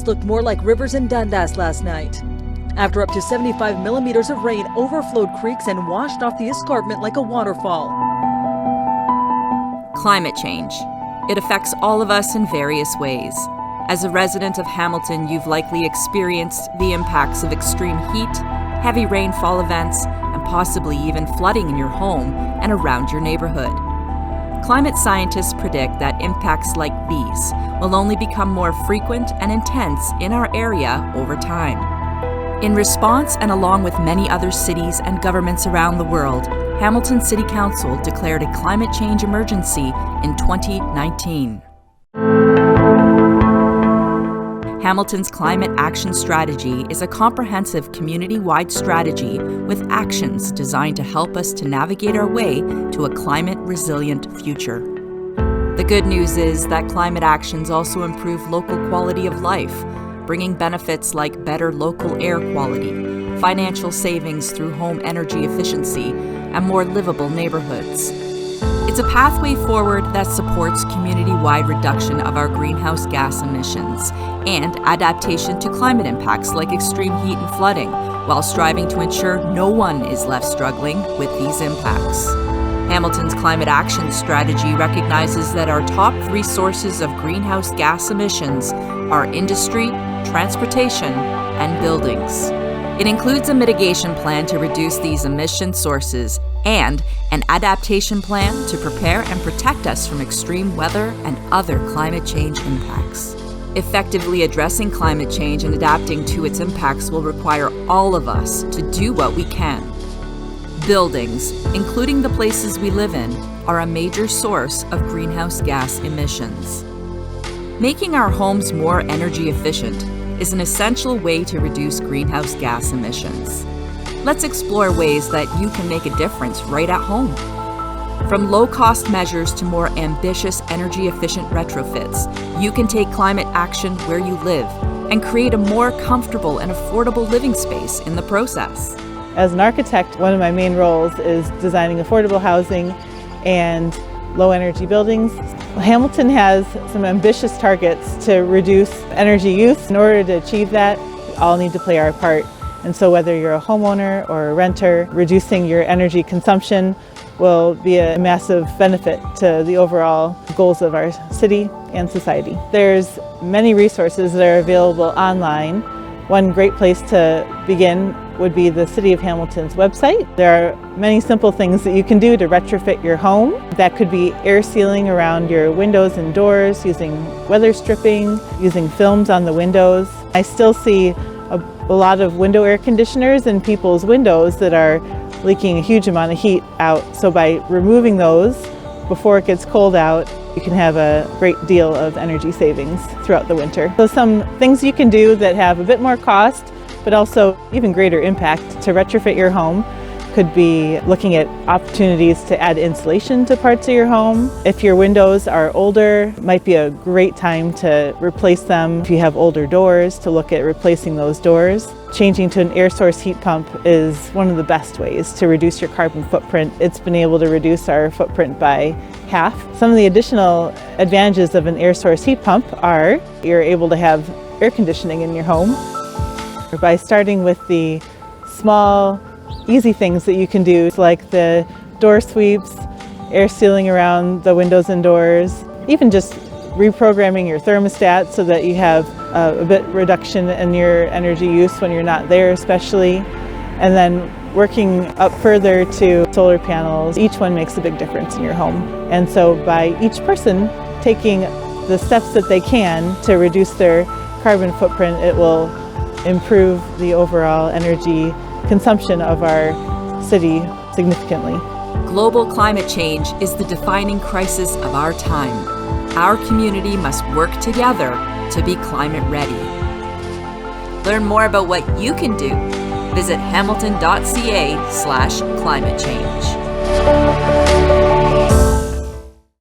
looked more like rivers in Dundas last night, after up to 75 millimeters of rain overflowed creeks and washed off the escarpment like a waterfall. Climate change. It affects all of us in various ways. As a resident of Hamilton, you've likely experienced the impacts of extreme heat, heavy rainfall events, and possibly even flooding in your home and around your neighborhood. Climate scientists predict that impacts like these will only become more frequent and intense in our area over time. In response, and along with many other cities and governments around the world, Hamilton City Council declared a climate change emergency in 2019. Hamilton's Climate Action Strategy is a comprehensive community-wide strategy with actions designed to help us to navigate our way to a climate-resilient future. The good news is that climate actions also improve local quality of life, bringing benefits like better local air quality, financial savings through home energy efficiency, and more livable neighborhoods. It's a pathway forward that supports community-wide reduction of our greenhouse gas emissions and adaptation to climate impacts like extreme heat and flooding, while striving to ensure no one is left struggling with these impacts. Hamilton's Climate Action Strategy recognizes that our top 3 sources of greenhouse gas emissions are industry, transportation, and buildings. It includes a mitigation plan to reduce these emission sources and an adaptation plan to prepare and protect us from extreme weather and other climate change impacts. Effectively addressing climate change and adapting to its impacts will require all of us to do what we can. Buildings, including the places we live in, are a major source of greenhouse gas emissions. Making our homes more energy efficient is an essential way to reduce greenhouse gas emissions. Let's explore ways that you can make a difference right at home. From low-cost measures to more ambitious energy-efficient retrofits, you can take climate action where you live and create a more comfortable and affordable living space in the process. As an architect, one of my main roles is designing affordable housing and low-energy buildings. Hamilton has some ambitious targets to reduce energy use. In order to achieve that, we all need to play our part. And so whether you're a homeowner or a renter, reducing your energy consumption will be a massive benefit to the overall goals of our city and society. There's many resources that are available online. One great place to begin would be the City of Hamilton's website. There are many simple things that you can do to retrofit your home. That could be air sealing around your windows and doors, using weather stripping, using films on the windows. I still see a lot of window air conditioners in people's windows that are leaking a huge amount of heat out. So by removing those before it gets cold out, you can have a great deal of energy savings throughout the winter. So some things you can do that have a bit more cost, but also even greater impact to retrofit your home could be looking at opportunities to add insulation to parts of your home. If your windows are older, it might be a great time to replace them. If you have older doors, to look at replacing those doors. Changing to an air source heat pump is one of the best ways to reduce your carbon footprint. It's been able to reduce our footprint by half. Some of the additional advantages of an air source heat pump are you're able to have air conditioning in your home. By starting with the small, easy things that you can do, like the door sweeps, air sealing around the windows and doors, even just reprogramming your thermostat so that you have a bit reduction in your energy use when you're not there especially, and then working up further to solar panels. Each one makes a big difference in your home. And so by each person taking the steps that they can to reduce their carbon footprint, it will improve the overall energy consumption of our city significantly. Global climate change is the defining crisis of our time. Our community must work together to be climate ready. Learn more about what you can do. Visit hamilton.ca/climate change.